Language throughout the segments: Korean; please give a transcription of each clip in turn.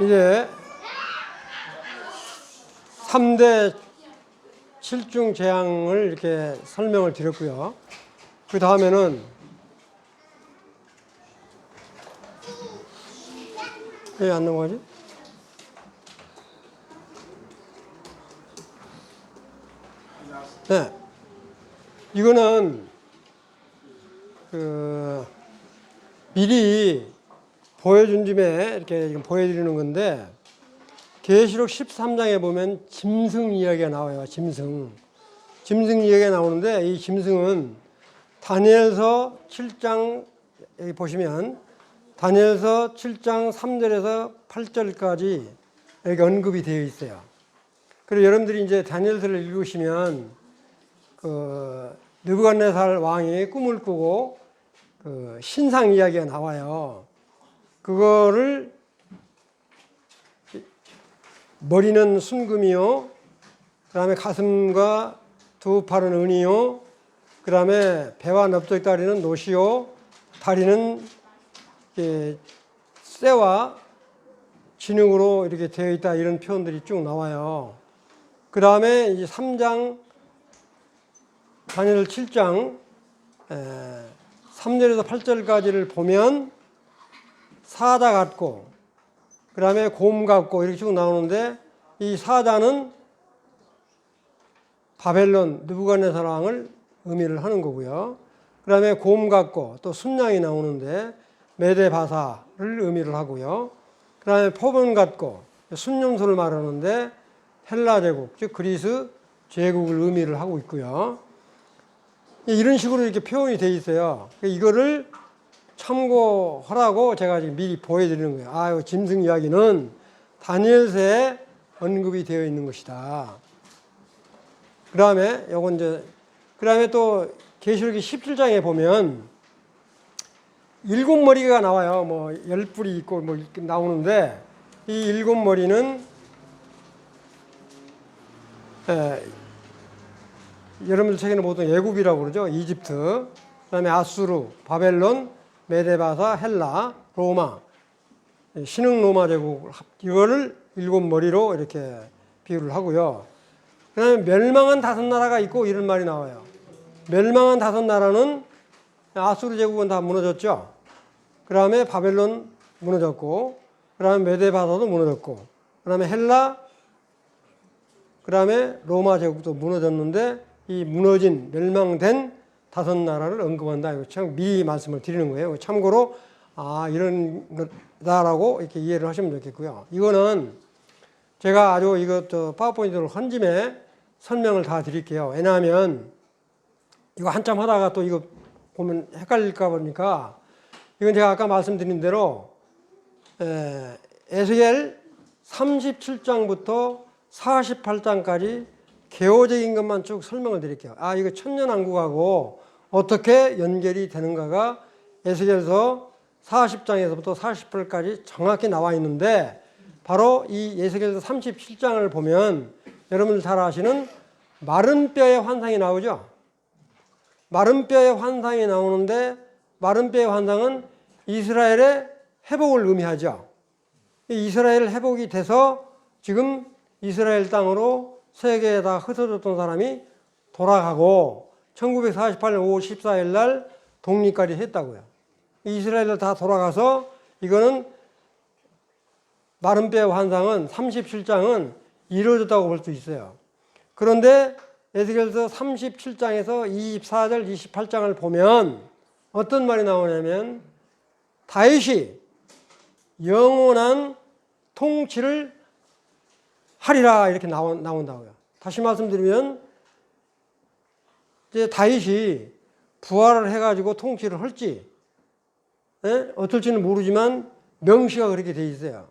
이제 3대 7중 재앙을 이렇게 설명을 드렸고요. 그 다음에는 왜 안 넘어가지? 네. 이거는 미리 보여준 김에 이렇게 보여드리는 건데, 계시록 13장에 보면 짐승 이야기가 나와요. 짐승 이야기가 나오는데, 이 짐승은 다니엘서 7장, 여기 보시면 다니엘서 7장 3절에서 8절까지 여기 언급이 되어 있어요. 그리고 여러분들이 이제 다니엘서를 읽으시면 느부갓네살 왕이 꿈을 꾸고 신상 이야기가 나와요. 그거를 머리는 순금이요, 그 다음에 가슴과 두 팔은 은이요, 그 다음에 배와 넓적 다리는 노시요, 다리는 쇠와 진흙으로 이렇게 되어 있다, 이런 표현들이 쭉 나와요. 그 다음에 이제 3장, 다니엘 7장 3절에서 8절까지를 보면 사자 같고, 그 다음에 곰 같고 이렇게 쭉 나오는데, 이 사자는 바벨론 느부갓네살 왕을 의미를 하는 거고요. 그 다음에 곰 같고 또 순양이 나오는데 메데바사를 의미를 하고요. 그 다음에 표범 같고 순념소를 말하는데 헬라 제국, 즉 그리스 제국을 의미를 하고 있고요. 이런 식으로 이렇게 표현이 되어 있어요. 이거를 참고하라고 제가 지금 미리 보여드리는 거예요. 아, 짐승 이야기는 다니엘서에 언급이 되어 있는 것이다. 그 다음에 요건 이제, 그 다음에 또 계시록이 17장에 보면 7머리가 나와요. 뭐 10뿔이 있고 뭐 이렇게 나오는데, 이 7머리는 여러분들 책에는 보통 애굽이라고 그러죠. 이집트, 그 다음에 아수르, 바벨론, 메데바사, 헬라, 로마, 신흥 로마 제국, 이거를 7머리로 이렇게 비유를 하고요. 그 다음에 멸망한 5나라가 있고 이런 말이 나와요. 멸망한 5나라는 아수르 제국은 다 무너졌죠. 그 다음에 바벨론 무너졌고, 그 다음에 메데바사도 무너졌고, 그 다음에 헬라, 그 다음에 로마 제국도 무너졌는데, 이 무너진 멸망된 5나라를 언급한다. 이거 참 미리 말씀을 드리는 거예요. 참고로 이런 거다라고 이렇게 이해를 하시면 좋겠고요. 이거는 제가 아주 이것 파워포인트를 한 짐에 설명을 다 드릴게요. 왜냐하면 이거 한참 하다가 또 이거 보면 헷갈릴까 보니까, 이건 제가 아까 말씀드린 대로 에스겔 37장부터 48장까지 개요적인 것만 쭉 설명을 드릴게요. 이거 천년왕국하고 어떻게 연결이 되는가가 에스겔서 40장에서부터 48까지 정확히 나와 있는데, 바로 이 에스겔서 37장을 보면 여러분들 잘 아시는 마른 뼈의 환상이 나오죠. 마른 뼈의 환상이 나오는데, 마른 뼈의 환상은 이스라엘의 회복을 의미하죠. 이스라엘 회복이 돼서 지금 이스라엘 땅으로 세계에 다 흩어졌던 사람이 돌아가고 1948년 5월 14일 날 독립까지 했다고요. 이스라엘로 다 돌아가서, 이거는 마른 뼈의 환상은 37장은 이루어졌다고 볼 수 있어요. 그런데 에스겔서 37장에서 24절, 28장을 보면 어떤 말이 나오냐면, 다윗이 영원한 통치를 하리라, 이렇게 나온다고요. 다시 말씀드리면, 이제 다윗이 부활을 해가지고 통치를 할지, 어떨지는 모르지만 명시가 그렇게 돼 있어요.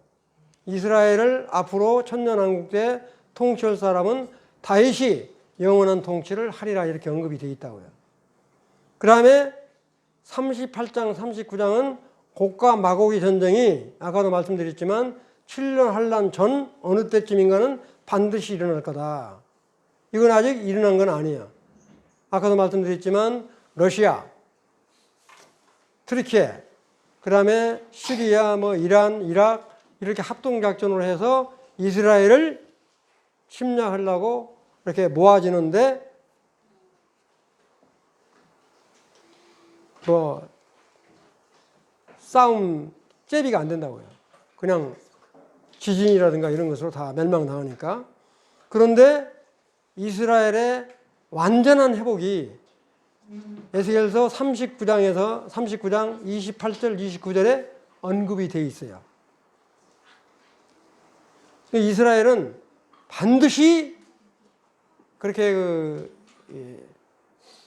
이스라엘을 앞으로 천년왕국 때 통치할 사람은 다윗이 영원한 통치를 하리라, 이렇게 언급이 돼 있다고요. 그 다음에 38장, 39장은 곡과 마곡의 전쟁이 아까도 말씀드렸지만 7년 환란 전 어느 때쯤인가는 반드시 일어날 거다. 이건 아직 일어난 건 아니에요. 아까도 말씀드렸지만 러시아, 트르키예, 그 다음에 시리아, 이란, 이라크, 이렇게 합동작전을 해서 이스라엘을 침략하려고 이렇게 모아지는데 뭐 싸움 제비가 안 된다고요. 그냥 지진이라든가 이런 것으로 다 멸망당하니까. 그런데 이스라엘의 완전한 회복이 에스겔서 39장 28절 29절에 언급이 되어 있어요. 이스라엘은 반드시 그렇게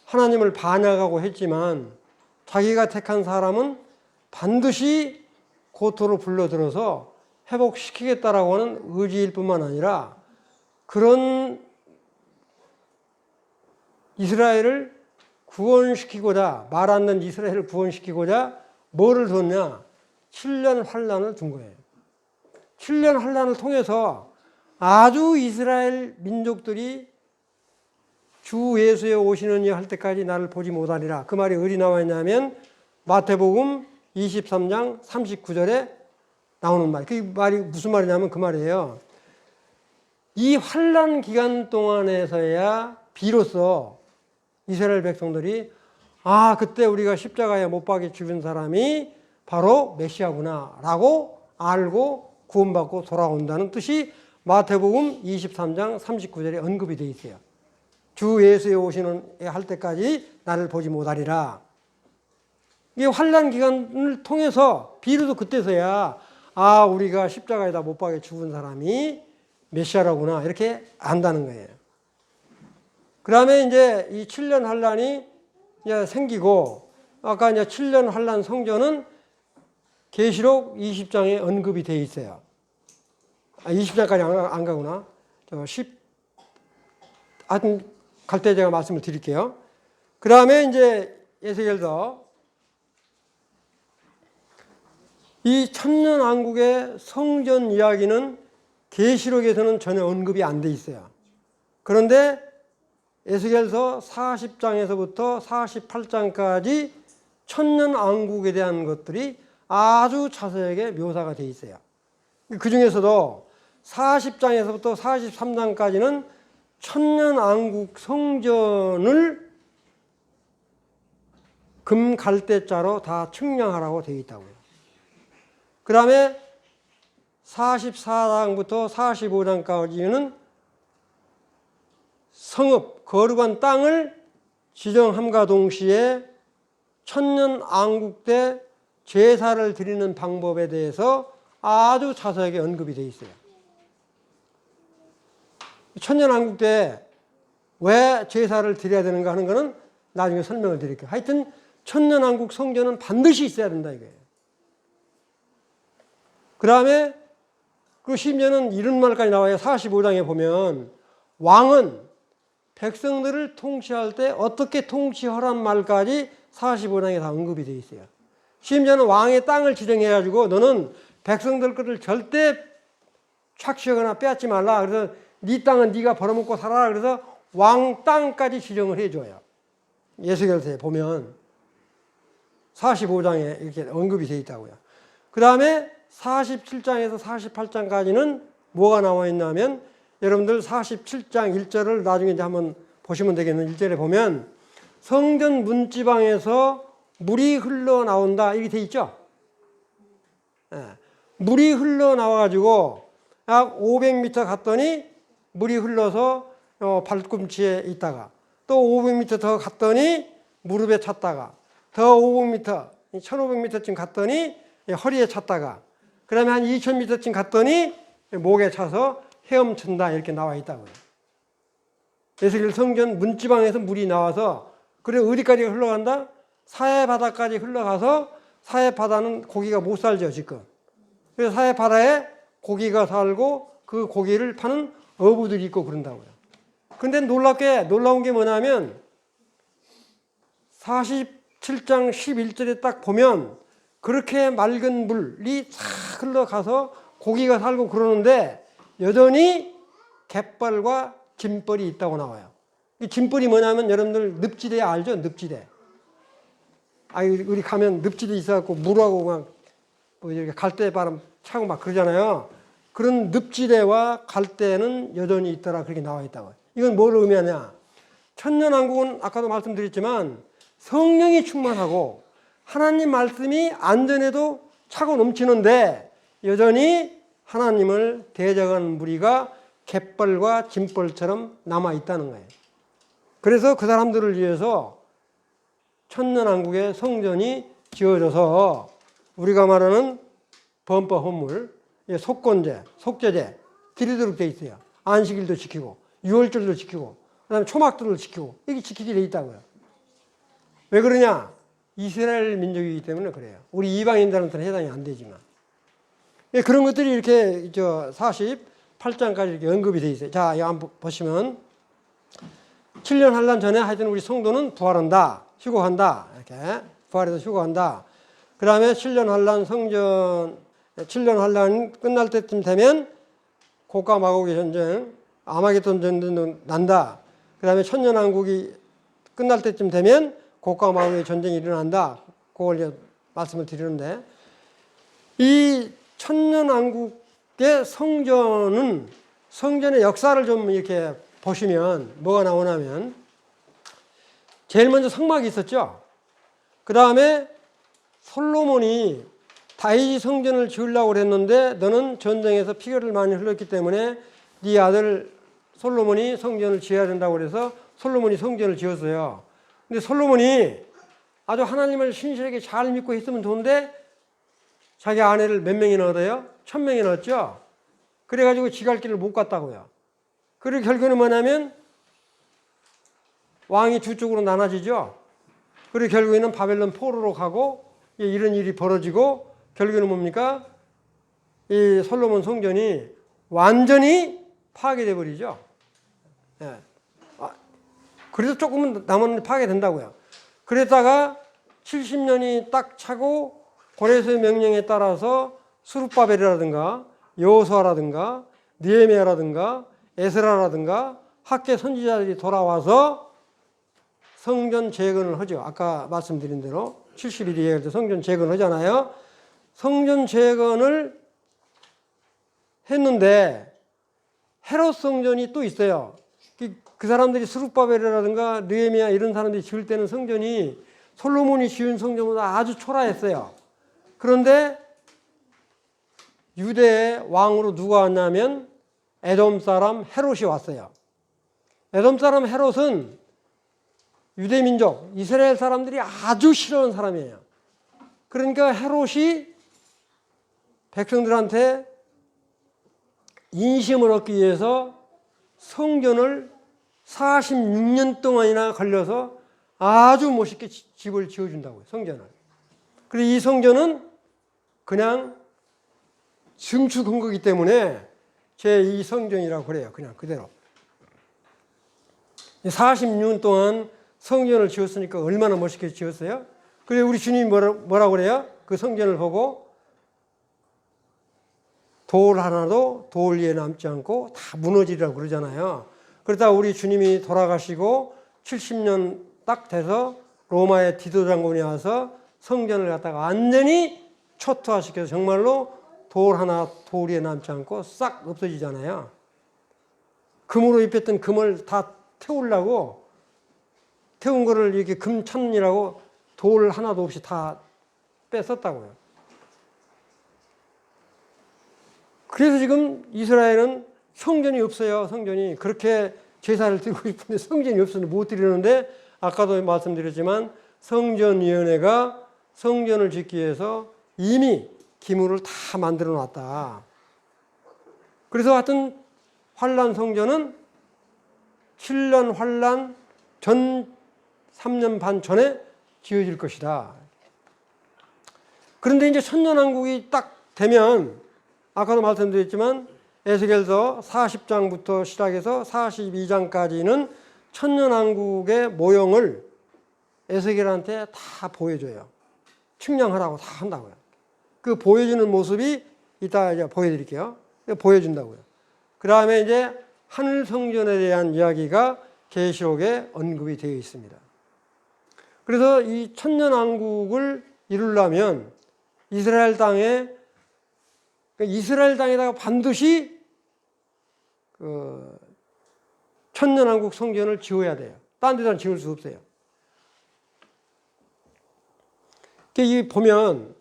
하나님을 반역하고 했지만 자기가 택한 사람은 반드시 고토로 불러들어서 회복시키겠다라고 하는 의지일 뿐만 아니라 그런 이스라엘을 구원시키고자, 말 안 듣는 이스라엘을 구원시키고자 뭐를 뒀냐? 7년 환란을 둔 거예요. 7년 환란을 통해서 아주 이스라엘 민족들이 주 예수에 오시는 이 할 때까지 나를 보지 못하리라. 그 말이 어디 나와 있냐면 마태복음 23장 39절에 나오는 말. 그 말이 무슨 말이냐면 그 말이에요. 이 환란 기간 동안에서야 비로소 이스라엘 백성들이 아, 그때 우리가 십자가에 못 박혀 죽은 사람이 바로 메시아구나 라고 알고 구원받고 돌아온다는 뜻이 마태복음 23장 39절에 언급이 되어 있어요. 주 예수에 오시는 할 때까지 나를 보지 못하리라. 이 환난 기간을 통해서 비로소 그때서야 아, 우리가 십자가에다 못 박혀 죽은 사람이 메시아라구나 이렇게 안다는 거예요. 그 다음에 이제 이 7년 환란이 이제 생기고 아까 이제 7년 환란 성전은 계시록 20장에 언급이 되어 있어요. 20장까지 안 가구나. 10, 갈 때 제가 말씀을 드릴게요. 그 다음에 이제 에스겔서 이 천년왕국의 성전 이야기는 계시록에서는 전혀 언급이 안 돼 있어요. 그런데 에스겔서 40장에서부터 48장까지 천년왕국에 대한 것들이 아주 자세하게 묘사가 돼 있어요. 그 중에서도 40장에서부터 43장까지는 천년왕국 성전을 금갈대자로 다 측량하라고 되어 있다고요. 그 다음에 44장부터 45장까지는 성읍, 거룩한 땅을 지정함과 동시에 천년왕국 때 제사를 드리는 방법에 대해서 아주 자세하게 언급이 되어 있어요. 천년왕국 때 왜 제사를 드려야 되는가 하는 것은 나중에 설명을 드릴게요. 하여튼 천년왕국 성전은 반드시 있어야 된다 이거예요. 그 다음에 그 심지어는 이런 말까지 나와요. 45장에 보면 왕은 백성들을 통치할 때 어떻게 통치하란 말까지 45장에 다 언급이 되어 있어요. 심지어는 왕의 땅을 지정해가지고 너는 백성들 것을 절대 착취하거나 빼앗지 말라. 그래서 네 땅은 네가 벌어먹고 살아라. 그래서 왕 땅까지 지정을 해줘요. 에스겔서에 보면 45장에 이렇게 언급이 되어 있다고요. 그 다음에 47장에서 48장까지는 뭐가 나와 있냐면 여러분들 47장 1절을 나중에 이제 한번 보시면 되겠는 1절에 보면 성전 문지방에서 물이 흘러나온다 이렇게 돼 있죠. 물이 흘러나와가지고 약 500m 갔더니 물이 흘러서 발꿈치에 있다가 또 500m 더 갔더니 무릎에 찼다가 더 500m, 1500m쯤 갔더니 허리에 찼다가 그 다음에 한 2000m쯤 갔더니 목에 차서 헤엄친다 이렇게 나와 있다고요. 에스겔 성전 문지방에서 물이 나와서 그래 어디까지 흘러간다? 사해바다까지 흘러가서 사해바다는 고기가 못 살죠 지금. 그래서 사해바다에 고기가 살고 그 고기를 파는 어부들이 있고 그런다고요. 근데 놀라운 게 뭐냐면 47장 11절에 딱 보면 그렇게 맑은 물이 싹 흘러가서 고기가 살고 그러는데 여전히 갯벌과 진벌이 있다고 나와요. 이 진벌이 뭐냐면 여러분들 늪지대 알죠? 늪지대. 우리 가면 늪지대 있어갖고 물하고 막 뭐 이렇게 갈대바람 차고 막 그러잖아요. 그런 늪지대와 갈대는 여전히 있더라 그렇게 나와 있다고. 이건 뭘 의미하냐? 천년왕국은 아까도 말씀드렸지만 성령이 충만하고 하나님 말씀이 안전에도 차고 넘치는데 여전히 하나님을 대적하는 무리가 갯벌과 짐벌처럼 남아 있다는 거예요. 그래서 그 사람들을 위해서 천년왕국의 성전이 지어져서 우리가 말하는 범법 헌물, 속건제, 속죄제 드리도록 돼 있어요. 안식일도 지키고 유월절도 지키고 그다음에 초막들도 지키고 이게 지키게 돼 있다고요. 왜 그러냐? 이스라엘 민족이기 때문에 그래요. 우리 이방인들한테는 해당이 안 되지만 그런 것들이 이렇게 48장까지 이렇게 언급이 돼 있어요. 자, 여기 한번 보시면 7년 환란 전에 하여튼 우리 성도는 부활한다, 휴거한다. 이렇게 부활해서 휴거한다. 그 다음에 7년 환란 성전 7년 환란 끝날 때쯤 되면 고가 마고의 전쟁, 아마겟돈 전쟁도 난다. 그 다음에 천년왕국이 끝날 때쯤 되면 고가 마고의 전쟁이 일어난다. 그걸 이제 말씀을 드리는데 이 천년왕국의 성전은 성전의 역사를 좀 이렇게 보시면 뭐가 나오냐면 제일 먼저 성막이 있었죠. 그 다음에 솔로몬이 다윗이 성전을 지으려고 그랬는데 너는 전쟁에서 피를 많이 흘렸기 때문에 네 아들 솔로몬이 성전을 지어야 된다고 그래서 솔로몬이 성전을 지었어요. 근데 솔로몬이 아주 하나님을 신실하게 잘 믿고 했으면 좋은데 자기 아내를 몇 명이나 얻어요? 1000명이나 얻죠. 그래가지고 지갈 길을 못 갔다고요. 그리고 결국은 뭐냐면 왕이 두 쪽으로 나눠지죠. 그리고 결국에는 바벨론 포로로 가고 이런 일이 벌어지고 결국에는 뭡니까? 이 솔로몬 성전이 완전히 파괴돼 버리죠. 예. 그래서 조금은 남았는데 파괴된다고요. 그랬다가 70년이 딱 차고 고레스의 명령에 따라서 스룹바벨이라든가 여호수아라든가 느헤미야라든가 에스라라든가 학계 선지자들이 돌아와서 성전 재건을 하죠. 아까 말씀드린 대로 70일이 예할 때 성전 재건을 하잖아요. 성전 재건을 했는데 헤롯 성전이 또 있어요. 그 사람들이 스룹바벨이라든가 느헤미야 이런 사람들이 지을 때는 성전이 솔로몬이 지은 성전보다 아주 초라했어요. 그런데 유대의 왕으로 누가 왔냐면 에돔 사람 헤롯이 왔어요. 에돔 사람 헤롯은 유대 민족, 이스라엘 사람들이 아주 싫어하는 사람이에요. 그러니까 헤롯이 백성들한테 인심을 얻기 위해서 성전을 46년 동안이나 걸려서 아주 멋있게 집을 지어준다고요. 성전을. 그리고 이 성전은 그냥 증축한 거기 때문에 제2성전이라고 그래요. 그냥 그대로. 46년 동안 성전을 지었으니까 얼마나 멋있게 지었어요? 그래서 우리 주님이 뭐라고 그래요? 그 성전을 보고 돌 하나도 돌 위에 남지 않고 다 무너지리라고 그러잖아요. 그러다 우리 주님이 돌아가시고 70년 딱 돼서 로마의 디도 장군이 와서 성전을 갖다가 완전히 초토화시켜서 정말로 돌 하나 돌 위에 남지 않고 싹 없어지잖아요. 금으로 입혔던 금을 다 태우려고 태운 거를 이렇게 금천이라고 돌 하나도 없이 다 뺐었다고요. 그래서 지금 이스라엘은 성전이 없어요. 성전이. 그렇게 제사를 드리고 싶은데 성전이 없어서 못 드리는데 아까도 말씀드렸지만 성전위원회가 성전을 짓기 위해서 이미 기물을 다 만들어 놨다. 그래서 하여튼 환란 성전은 7년 환란 전 3년 반 전에 지어질 것이다. 그런데 이제 천년왕국이 딱 되면 아까도 말씀드렸지만 에스겔서 40장부터 시작해서 42장까지는 천년왕국의 모형을 에스겔한테 다 보여줘요. 측량하라고 다 한다고요. 그 보여주는 모습이 이따 이제 보여드릴게요. 보여준다고요. 그 다음에 이제 하늘 성전에 대한 이야기가 계시록에 언급이 되어 있습니다. 그래서 이 천년왕국을 이루려면 이스라엘 땅에, 이스라엘 땅에다가 반드시 그 천년왕국 성전을 지어야 돼요. 딴 데다 지을 수 없어요. 이 보면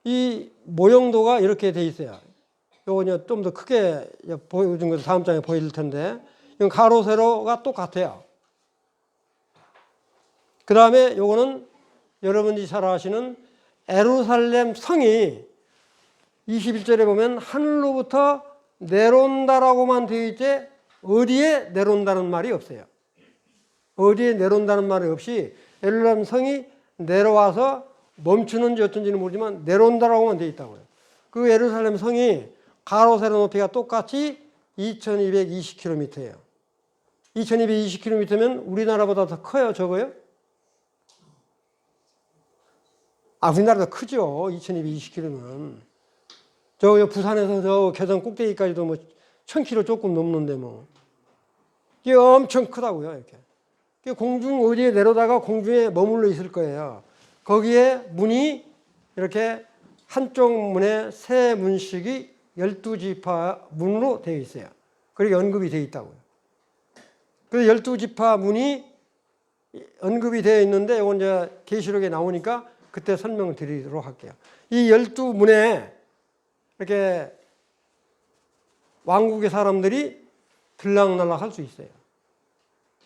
이 모형도가 이렇게 돼 있어요. 요거 좀 더 크게 보여준 거 다음 장에 보일 텐데, 이건 가로 세로가 똑같아요. 그 다음에 요거는 여러분이 잘 아시는 예루살렘 성이 21절에 보면 하늘로부터 내려온다라고만 되어 있지 어디에 내려온다는 말이 없어요. 어디에 내려온다는 말이 없이 예루살렘 성이 내려와서 멈추는지 어쩐지는 모르지만 내려온다라고만 되어 있다고요. 그 예루살렘 성이 가로 세로 높이가 똑같이 2220km예요. 2220km면 우리나라보다 더 커요, 적어요? 우리나라보다 크죠. 2220km면. 저 부산에서 저 개성 꼭대기까지도 뭐 1000km 조금 넘는데 뭐. 이게 엄청 크다고요, 이렇게. 공중 어디에 내려다가 공중에 머물러 있을 거예요. 거기에 문이 이렇게 한쪽 문에 세 문씩이 12지파 문으로 되어 있어요. 그리고 언급이 되어 있다고요. 그 12지파 문이 언급이 되어 있는데 이건 이제 계시록에 나오니까 그때 설명을 드리도록 할게요. 이 12문에 이렇게 왕국의 사람들이 들락날락 할 수 있어요.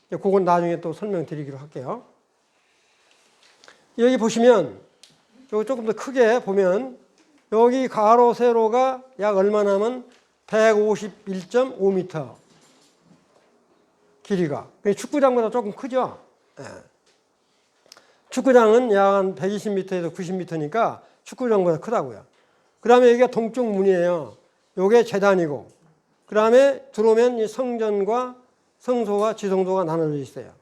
그건 나중에 또 설명드리기로 할게요. 여기 보시면, 여기 조금 더 크게 보면, 여기 가로, 세로가 약 얼마나 하면 151.5m. 길이가. 축구장보다 조금 크죠? 네. 축구장은 약 한 120m에서 90m니까 축구장보다 크다고요. 그 다음에 여기가 동쪽 문이에요. 요게 제단이고, 그 다음에 들어오면 이 성전과 성소와 지성소가 나눠져 있어요.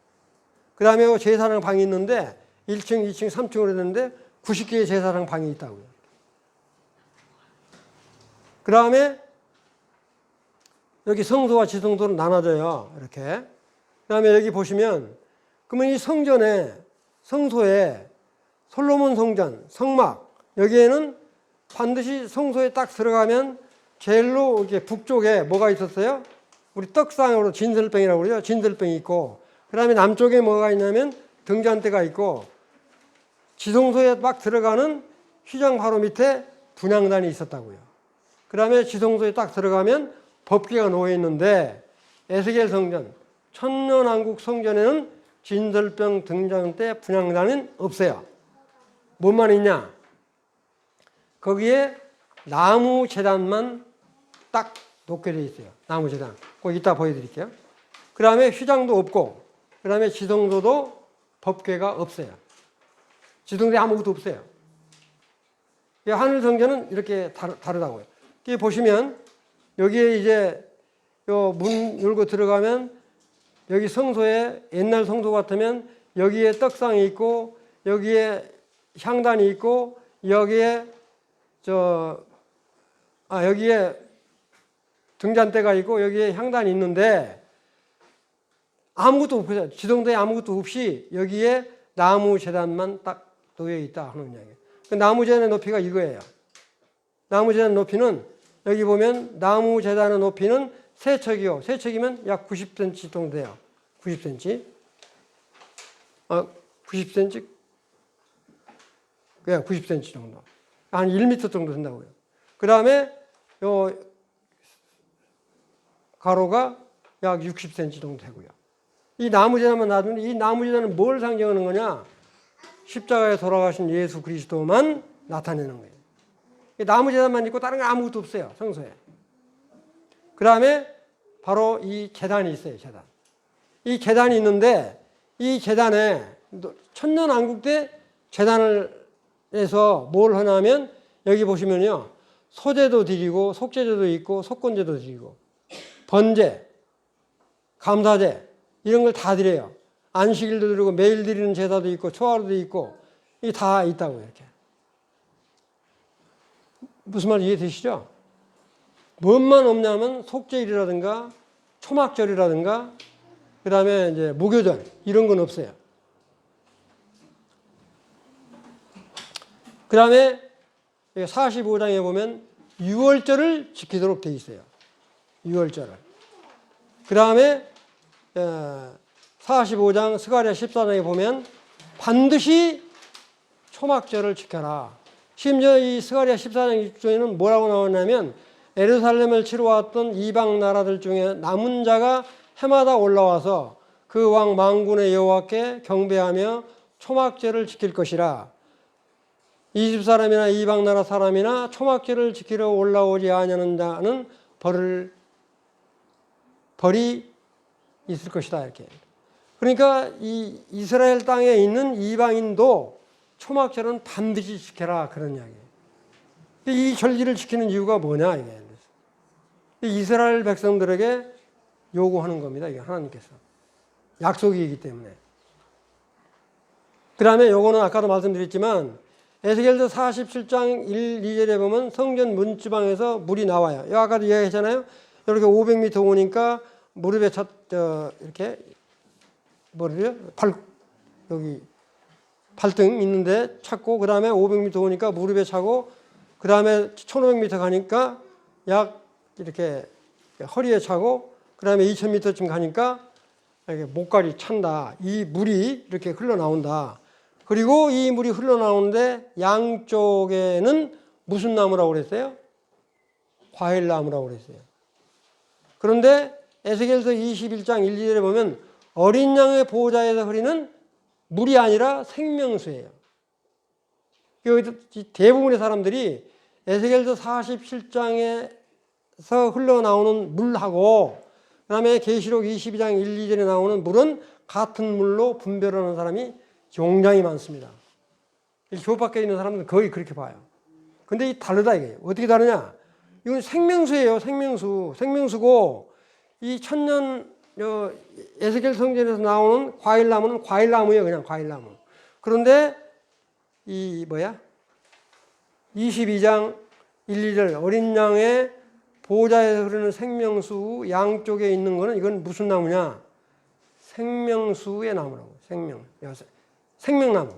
그 다음에 제사장 방이 있는데 1층, 2층, 3층으로 됐는데 90개의 제사장 방이 있다고요. 그 다음에 여기 성소와 지성소로 나눠져요. 이렇게. 그 다음에 여기 보시면, 그러면 이 성전에, 성소에 솔로몬 성전, 성막, 여기에는 반드시 성소에 딱 들어가면 제일로 이렇게 북쪽에 뭐가 있었어요? 우리 떡상으로 진설병이라고 그러죠. 진설병이 있고, 그 다음에 남쪽에 뭐가 있냐면 등잔대가 있고, 지성소에 막 들어가는 휘장 바로 밑에 분향단이 있었다고요. 그 다음에 지성소에 딱 들어가면 법궤가 놓여 있는데, 에스겔 성전, 천년왕국 성전에는 진설병 등잔대 분향단은 없어요. 뭐만 있냐? 거기에 나무 제단만 딱 놓게 돼 있어요. 나무 제단. 그거 이따 보여드릴게요. 그 다음에 휘장도 없고, 그 다음에 지성소도 법궤가 없어요. 지성소에 아무것도 없어요. 하늘 성전은 이렇게 다르다고요. 여기 보시면, 여기에 이제 요 문 열고 들어가면, 여기 성소에 옛날 성소 같으면 여기에 떡상이 있고, 여기에 향단이 있고, 여기에 여기에 등잔대가 있고, 여기에 향단이 있는데, 아무것도 없어요. 지성소에 아무것도 없이 여기에 나무 제단만 딱 놓여 있다 하는 이야기예요. 그 나무 제단의 높이가 이거예요. 나무 제단 높이는, 여기 보면 나무 제단의 높이는 세척이요. 세척이면 약 90cm 정도 돼요. 90cm. 90cm? 그냥 90cm 정도. 한 1m 정도 된다고요. 그 다음에 요 가로가 약 60cm 정도 되고요. 이 나무 제단만 놔두면, 이 나무 제단은 뭘 상징하는 거냐? 십자가에 돌아가신 예수 그리스도만 나타내는 거예요. 나무 제단만 있고 다른 거 아무것도 없어요. 성소에. 그 다음에 바로 이 제단이 있어요. 제단. 이 제단이 있는데, 이 제단에 천년왕국 때 제단을 해서 뭘 하냐면, 여기 보시면요, 소제도 드리고 속제제도 있고 속건제도 드리고 번제, 감사제 이런 걸 다 드려요. 안식일도 드리고 매일 드리는 제사도 있고 초하루도 있고, 이게 다 있다고요. 이렇게. 무슨 말인지 이해되시죠? 뭔만 없냐면 속죄일이라든가 초막절이라든가, 그 다음에 이제 무교절 이런 건 없어요. 그 다음에 45장에 보면 유월절을 지키도록 되어 있어요. 유월절을. 그 다음에 45장 스가랴 14장에 보면 반드시 초막절을 지켜라. 심지어 이 스가랴 14장 중에는 뭐라고 나오냐면 예루살렘을 치러 왔던 이방 나라들 중에 남은 자가 해마다 올라와서 그 왕 만군의 여호와께 경배하며 초막절을 지킬 것이라. 이집 사람이나 이방 나라 사람이나 초막절을 지키러 올라오지 아니하는 자는 벌이 있을 것이다. 이렇게. 그러니까 이 이스라엘 땅에 있는 이방인도 초막절은 반드시 지켜라. 그런 이야기예요. 이 절기를 지키는 이유가 뭐냐 이게. 이스라엘 백성들에게 요구하는 겁니다. 이게 하나님께서. 약속이기 때문에. 그 다음에 요거는 아까도 말씀드렸지만 에스겔서 47장 1, 2절에 보면 성전 문지방에서 물이 나와요. 아까도 이야기했잖아요. 이렇게 500m 오니까 무릎에 이렇게 여기 발등 있는데 찾고 그 다음에 500m 오니까 무릎에 차고 그 다음에 1500m 가니까 약 이렇게 허리에 차고 그 다음에 2000m쯤 가니까 이렇게 목까지 찬다. 이 물이 이렇게 흘러나온다. 그리고 이 물이 흘러나오는데 양쪽에는 무슨 나무라고 그랬어요? 과일나무라고 그랬어요. 그런데 에스겔서 21장 1, 2절에 보면 어린 양의 보호자에서 흐르는 물이 아니라 생명수예요. 대부분의 사람들이 에스겔서 47장에서 흘러나오는 물하고 그 다음에 계시록 22장 1, 2절에 나오는 물은 같은 물로 분별하는 사람이 굉장히 많습니다. 교밖에 있는 사람들은 거의 그렇게 봐요. 근데 이 다르다 이게. 어떻게 다르냐? 이건 생명수예요. 생명수고 이 천년 에스겔 성전에서 나오는 과일나무는 과일나무예요. 그냥 과일나무. 그런데 이 22장 1, 2절 어린 양의 보호자에서 흐르는 생명수 양쪽에 있는 거는 이건 무슨 나무냐? 생명수의 나무라고. 생명나무.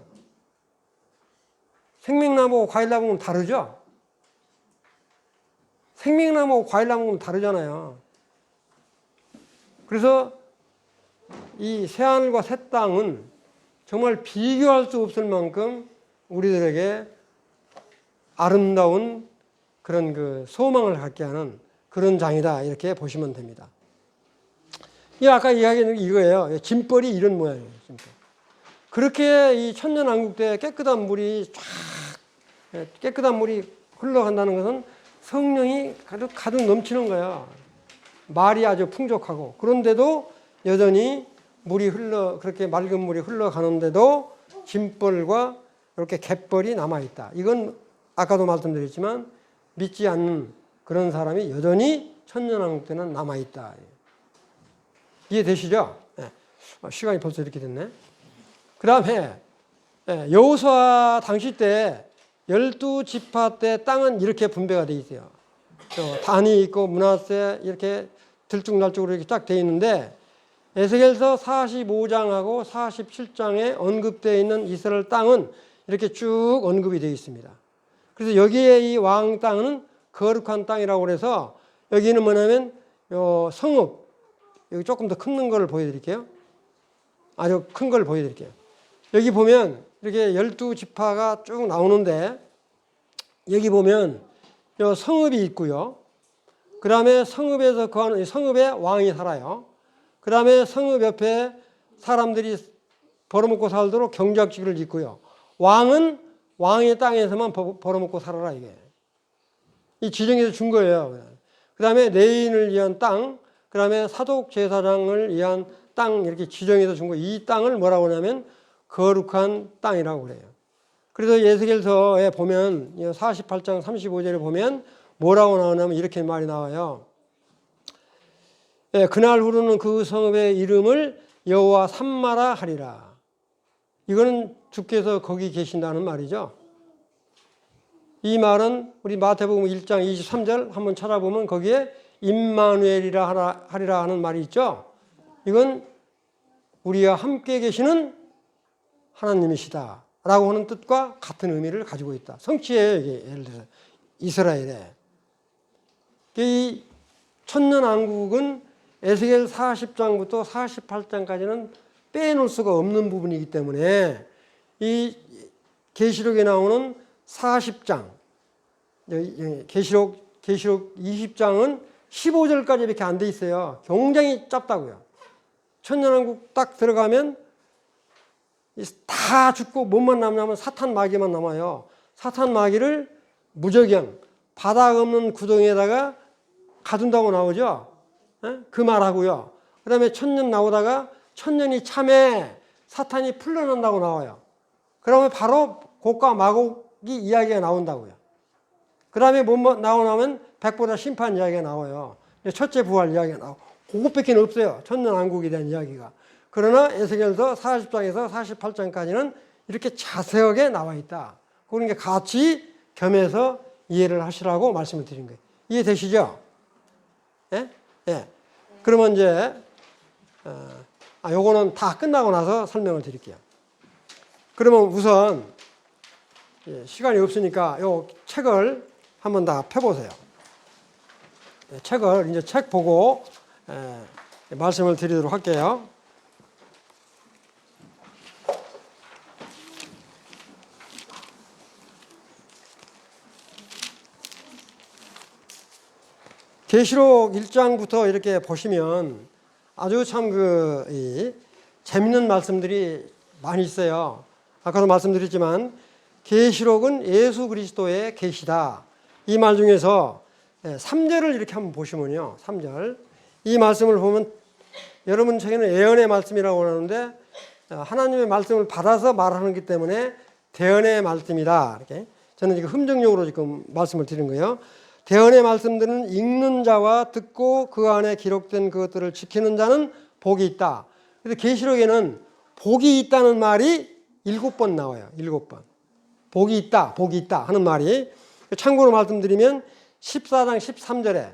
생명나무하고 과일나무는 다르죠? 생명나무하고 과일나무는 다르잖아요. 그래서 이 새하늘과 새 땅은 정말 비교할 수 없을 만큼 우리들에게 아름다운 그런 그 소망을 갖게 하는 그런 장이다. 이렇게 보시면 됩니다. 이 아까 이야기했는 게 이거예요. 짐벌이 이런 모양이에요. 짐벌. 그렇게 이 천년왕국대에 깨끗한 물이 흘러간다는 것은 성령이 가득 넘치는 거야. 말이 아주 풍족하고 그런데도 여전히 그렇게 맑은 물이 흘러가는데도 짐벌과 이렇게 갯벌이 남아있다. 이건 아까도 말씀드렸지만 믿지 않는 그런 사람이 여전히 천년왕국 때는 남아있다. 이해되시죠? 네. 시간이 벌써 이렇게 됐네. 그 다음에 여호수아 당시 때 12지파 때 땅은 이렇게 분배가 되어 있어요. 단이 있고 므낫세 이렇게 들쭉날쭉으로 이렇게 쫙 되어 있는데 에스겔서 45장하고 47장에 언급되어 있는 이스라엘 땅은 이렇게 쭉 언급이 되어 있습니다. 그래서 여기에 이 왕 땅은 거룩한 땅이라고 그래서 여기는 뭐냐면 성읍 여기 조금 더 큰 걸 보여드릴게요. 아주 큰 걸 보여드릴게요. 여기 보면 이렇게 12지파가 쭉 나오는데 여기 보면 성읍이 있고요. 그 다음에 성읍에서 거하는 성읍에 왕이 살아요. 그 다음에 성읍 옆에 사람들이 벌어먹고 살도록 경작지를 짓고요. 왕은 왕의 땅에서만 벌어먹고 살아라 이게. 이 지정해서 준 거예요. 그 다음에 레인을 위한 땅, 그 다음에 사독 제사장을 위한 땅 이렇게 지정해서 준 거예요. 이 땅을 뭐라고 하냐면 거룩한 땅이라고 그래요. 그래서 에스겔서에 보면 48장 35절에 보면 뭐라고 나오냐면 이렇게 말이 나와요. 그날 후로는 그 성읍의 이름을 여호와 삼마라 하리라. 이거는 주께서 거기 계신다는 말이죠. 이 말은 우리 마태복음 1장 23절 한번 찾아보면 거기에 임마누엘이라 하리라 하는 말이 있죠. 이건 우리와 함께 계시는 하나님이시다 라고 하는 뜻과 같은 의미를 가지고 있다. 성취예요, 이게. 예를 들어서 이스라엘에. 이 천년왕국은 에스겔 40장부터 48장까지는 빼놓을 수가 없는 부분이기 때문에 이 계시록에 나오는 40장, 계시록 20장은 15절까지 이렇게 안 돼 있어요. 굉장히 짧다고요. 천년왕국 딱 들어가면 다 죽고 뭐만 남냐면 사탄 마귀만 남아요. 사탄 마귀를 무저경, 바닥 없는 구덩이에다가 가둔다고 나오죠. 그 말하고요. 그 다음에 천년 나오다가 천년이 참에 사탄이 풀려난다고 나와요. 그러면 바로 곡과 마곡이 이야기가 나온다고요. 그 다음에 뭐 나오면 백보자 심판 이야기가 나와요. 첫째 부활 이야기가 나오고 그것밖에 없어요. 천년왕국에 대한 이야기가. 그러나 에스겔서 40장에서 48장까지는 이렇게 자세하게 나와 있다. 그러니까 같이 겸해서 이해를 하시라고 말씀을 드린 거예요. 이해되시죠? 예? 예. 그러면 이제 요거는 다 끝나고 나서 설명을 드릴게요. 그러면 우선 시간이 없으니까 요 책을 한번 다 펴보세요. 책을 이제 책 보고 말씀을 드리도록 할게요. 계시록 1장부터 이렇게 보시면 아주 참 재밌는 말씀들이 많이 있어요. 아까도 말씀드렸지만 계시록은 예수 그리스도의 계시다. 이 말 중에서 3절을 이렇게 한번 보시면요. 3절. 이 말씀을 보면 여러분 책에는 예언의 말씀이라고 하는데 하나님의 말씀을 받아서 말하는 것 때문에 대언의 말씀이다. 이렇게 저는 지금 흠정용으로 지금 말씀을 드린 거예요. 대언의 말씀들은 읽는 자와 듣고 그 안에 기록된 그것들을 지키는 자는 복이 있다. 그래서 계시록에는 복이 있다는 말이 7번 나와요. 7번. 복이 있다, 복이 있다 하는 말이. 참고로 말씀드리면 14장 13절에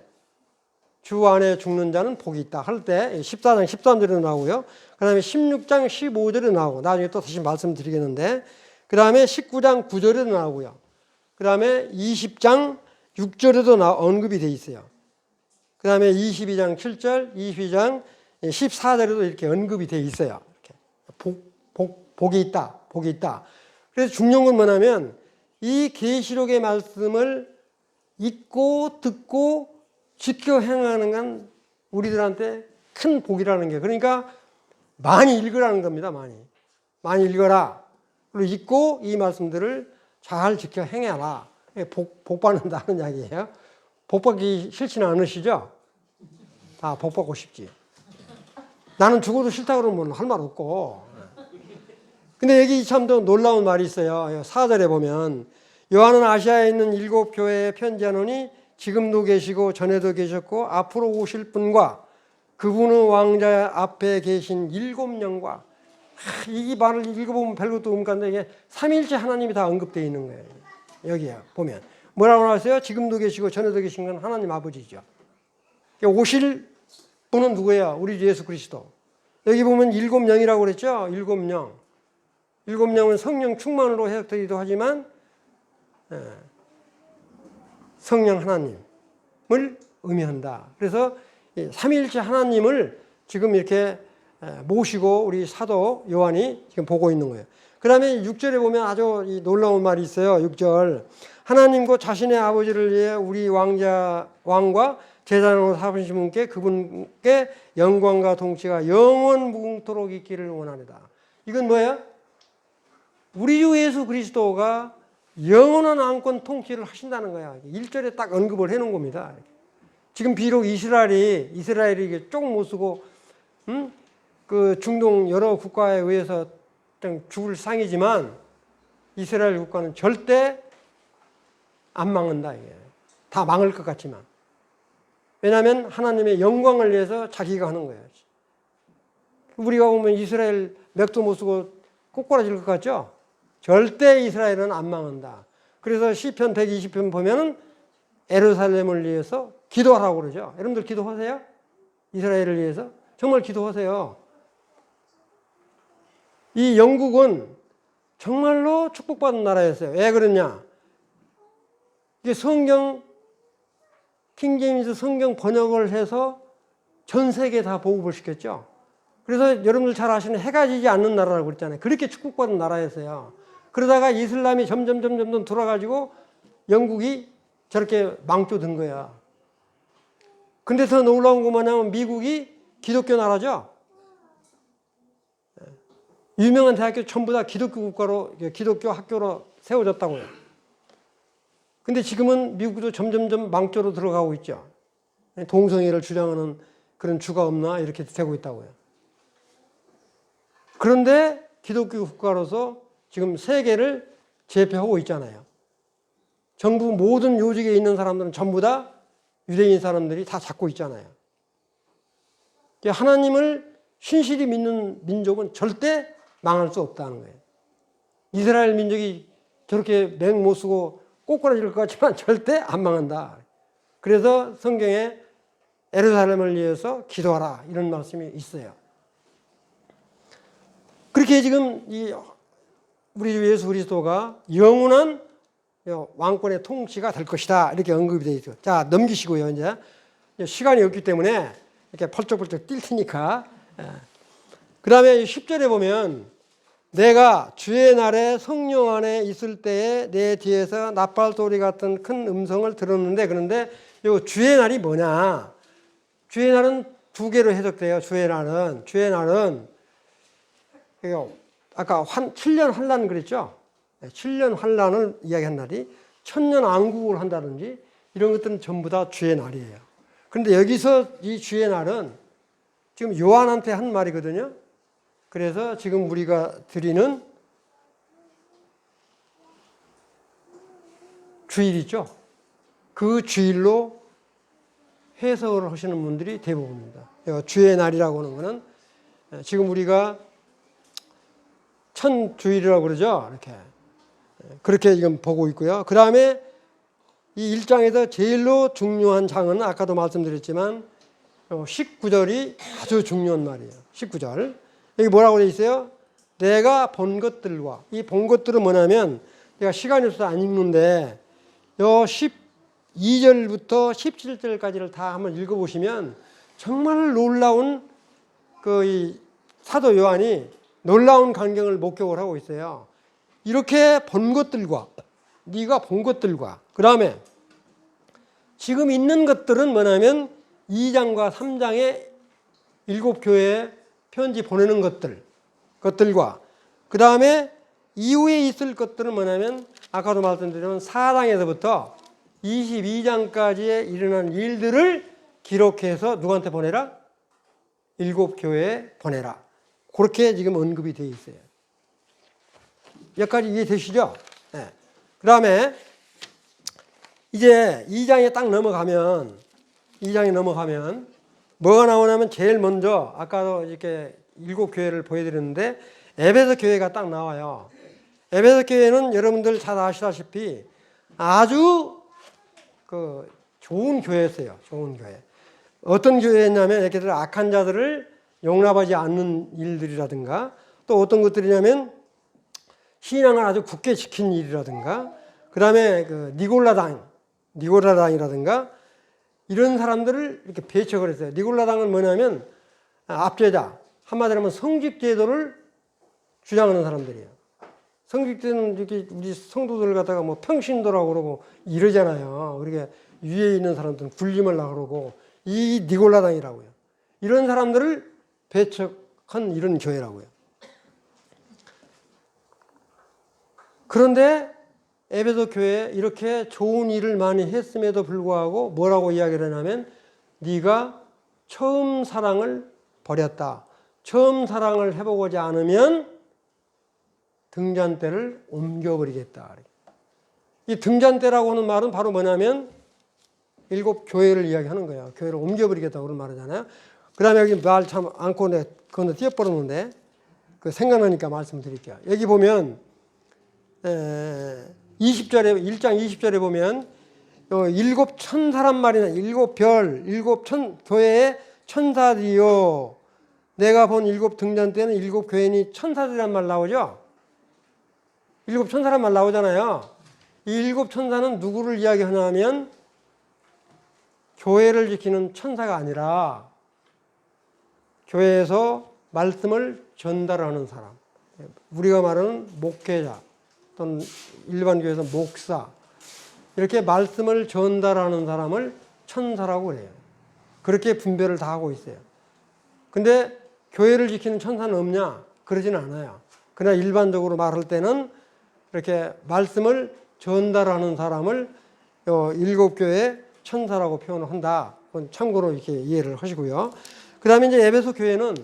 주 안에 죽는 자는 복이 있다 할 때 14장 13절에 나오고요. 그 다음에 16장 15절에 나오고 나중에 또 다시 말씀드리겠는데 그 다음에 19장 9절에도 나오고요. 그 다음에 20장 6절에도 언급이 되어 있어요. 그 다음에 22장 7절, 22장 14절에도 이렇게 언급이 되어 있어요. 이렇게 복이 있다, 복이 있다. 그래서 중요한 건 뭐냐면 이 계시록의 말씀을 읽고 듣고 지켜 행하는 건 우리들한테 큰 복이라는 게, 그러니까 많이 읽으라는 겁니다. 많이 읽어라. 그리고 읽고 이 말씀들을 잘 지켜 행해라. 복 받는다는 이야기예요. 복 받기 싫지는 않으시죠? 다 복 받고 싶지. 나는 죽어도 싫다 그러면 할 말 없고. 근데 여기 참 더 놀라운 말이 있어요. 4절에 보면 요한은 아시아에 있는 7 교회에 편지하노니 지금도 계시고 전에도 계셨고 앞으로 오실 분과 그분의 왕자 앞에 계신 7영과, 이 말을 읽어보면 별것도 없는데 이게 삼위일체 하나님이 다 언급되어 있는 거예요. 여기에 보면 뭐라고 나왔어요? 지금도 계시고 전에도 계신 건 하나님 아버지죠. 오실 분은 누구예요? 우리 예수 그리스도. 여기 보면 7영이라고 그랬죠? 7영. 7영은 성령 충만으로 해석되기도 하지만 성령 하나님을 의미한다. 그래서 삼위일체 하나님을 지금 이렇게 모시고 우리 사도 요한이 지금 보고 있는 거예요. 그 다음에 6절에 보면 아주 놀라운 말이 있어요. 6절. 하나님과 자신의 아버지를 위해 우리 왕과 제자로 삼으신 분께 그분께 영광과 통치가 영원 무궁토록 있기를 원하노라. 이건 뭐예요? 우리 주 예수 그리스도가 영원한 왕권 통치를 하신다는 거야. 1절에 딱 언급을 해놓은 겁니다. 지금 비록 이스라엘이 조금 못 쓰고 그 중동 여러 국가에 의해서 죽을 상이지만 이스라엘 국가는 절대 안 망한다. 이게. 다 망할 것 같지만. 왜냐하면 하나님의 영광을 위해서 자기가 하는 거예요. 우리가 보면 이스라엘 맥도 못 쓰고 꼬꾸라질 것 같죠? 절대 이스라엘은 안 망한다. 그래서 시편 120편 보면은 예루살렘을 위해서 기도하라고 그러죠. 여러분들 기도하세요? 이스라엘을 위해서? 정말 기도하세요. 이 영국은 정말로 축복받은 나라였어요. 왜 그러냐? 이게 성경, 킹제임스 성경 번역을 해서 전 세계에 다 보급을 시켰죠. 그래서 여러분들 잘 아시는 해가 지지 않는 나라라고 그랬잖아요. 그렇게 축복받은 나라였어요. 그러다가 이슬람이 점점 들어가지고 영국이 저렇게 망조든 거야. 근데 더 놀라운 거 뭐냐면 미국이 기독교 나라죠. 유명한 대학교 전부 다 기독교 국가로, 기독교 학교로 세워졌다고요. 근데 지금은 미국도 점점 망조로 들어가고 있죠. 동성애를 주장하는 그런 주가 없나 이렇게 되고 있다고요. 그런데 기독교 국가로서 지금 세계를 제패하고 있잖아요. 정부 모든 요직에 있는 사람들은 전부 다 유대인 사람들이 다 잡고 있잖아요. 하나님을 신실히 믿는 민족은 절대 망할 수 없다는 거예요. 이스라엘 민족이 저렇게 맹 못 쓰고 꼬꾸라질 것 같지만 절대 안 망한다. 그래서 성경에 예루살렘을 위해서 기도하라 이런 말씀이 있어요. 그렇게 지금 우리 주 예수 그리스도가 영원한 왕권의 통치가 될 것이다 이렇게 언급이 되어 있어요. 자, 넘기시고요. 이제 시간이 없기 때문에 이렇게 펄쩍펄쩍 뛸 테니까. 그 다음에 10절에 보면 내가 주의 날에 성령 안에 있을 때에 내 뒤에서 나팔 소리 같은 큰 음성을 들었는데, 그런데 이 주의 날이 뭐냐? 주의 날은 두 개로 해석돼요. 주의 날은 아까 7년 환란 그랬죠? 7년 환란을 이야기한 날이 천년 왕국을 한다든지 이런 것들은 전부 다 주의 날이에요. 그런데 여기서 이 주의 날은 지금 요한한테 한 말이거든요. 그래서 지금 우리가 드리는 주일 있죠. 그 주일로 해석을 하시는 분들이 대부분입니다. 주의 날이라고 하는 것은 지금 우리가 천주일이라고 그러죠. 그렇게 지금 보고 있고요. 그 다음에 이 1장에서 제일로 중요한 장은 아까도 말씀드렸지만 19절이 아주 중요한 말이에요. 19절. 여기 뭐라고 되어 있어요? 내가 본 것들과, 이 본 것들은 뭐냐면, 제가 시간이 없어서 안 읽는데, 요 12절부터 17절까지를 다 한번 읽어보시면, 정말 놀라운 이 사도 요한이 놀라운 광경을 목격을 하고 있어요. 이렇게 본 것들과, 네가 본 것들과, 그 다음에 지금 있는 것들은 뭐냐면 2장과 3장의 7교회에 편지 보내는 것들과, 그 다음에 이후에 있을 것들은 뭐냐면 아까도 말씀드린 4장에서부터 22장까지의 일어난 일들을 기록해서 누구한테 보내라? 7교회에 보내라. 그렇게 지금 언급이 되어 있어요. 여기까지 이해되시죠? 네. 그 다음에 이제 2장에 딱 넘어가면 뭐가 나오냐면 제일 먼저 아까도 이렇게 7교회를 보여드렸는데 에베소 교회가 딱 나와요. 에베소 교회는 여러분들 잘 아시다시피 아주 좋은 교회였어요. 좋은 교회. 어떤 교회였냐면 이렇게 악한 자들을 용납하지 않는 일들이라든가, 또 어떤 것들이냐면 신앙을 아주 굳게 지킨 일이라든가, 그 다음에 니골라당이라든가 이런 사람들을 이렇게 배척을 했어요. 니골라당은 뭐냐면 압제자, 한마디로 하면 성직제도를 주장하는 사람들이에요. 성직제는 이렇게 우리 성도들 갖다가 뭐 평신도라고 그러고 이러잖아요. 그러니까 위에 있는 사람들은 군림하려고 그러고, 이 니골라당이라고요. 이런 사람들을 배척한 이런 교회라고요. 그런데 에베소 교회에 이렇게 좋은 일을 많이 했음에도 불구하고 뭐라고 이야기를 하냐면 네가 처음 사랑을 버렸다. 처음 사랑을 해보고자 않으면 등잔대를 옮겨버리겠다. 이 등잔대라고 하는 말은 바로 뭐냐면 7교회를 이야기하는 거예요. 교회를 옮겨버리겠다고 그런 말이잖아요. 그 다음에 여기 말 참 않고 그거 띄어버렸는데 생각나니까 말씀드릴게요. 여기 보면 20절에 1장 20절에 보면 7천사란 말이나 7별, 7천 교회의 천사들이요. 내가 본 7등잔대는 7교회니 천사들이란 말 나오죠. 일곱 천사란 말 나오잖아요. 이 일곱 천사는 누구를 이야기하냐 하면 교회를 지키는 천사가 아니라 교회에서 말씀을 전달하는 사람. 우리가 말하는 목회자 또는 일반 교회에서 목사. 이렇게 말씀을 전달하는 사람을 천사라고 그래요. 그렇게 분별을 다 하고 있어요. 근데 교회를 지키는 천사는 없냐? 그러진 않아요. 그러나 일반적으로 말할 때는 이렇게 말씀을 전달하는 사람을 일곱 교회의 천사라고 표현을 한다. 그건 참고로 이렇게 이해를 하시고요. 그 다음에 이제 에베소 교회는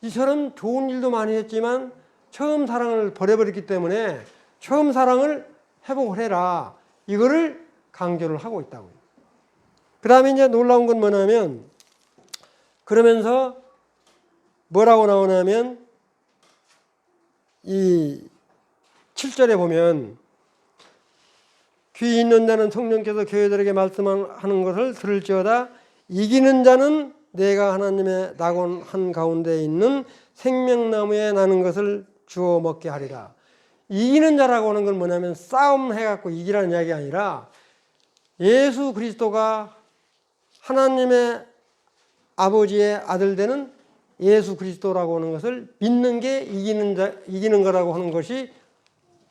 이처럼 좋은 일도 많이 했지만 처음 사랑을 버려버렸기 때문에 처음 사랑을 회복을 해라. 이거를 강조를 하고 있다고요. 그 다음에 이제 놀라운 건 뭐냐면 그러면서 뭐라고 나오냐면 이 7절에 보면 귀 있는 자는 성령께서 교회들에게 말씀하는 것을 들을지어다 이기는 자는 내가 하나님의 낙원 한가운데 있는 생명나무에 나는 것을 주워 먹게 하리라. 이기는 자라고 하는 건 뭐냐면 싸움 해갖고 이기라는 이야기가 아니라 예수 그리스도가 하나님의 아버지의 아들 되는 예수 그리스도라고 하는 것을 믿는 게 이기는 거라고 하는 것이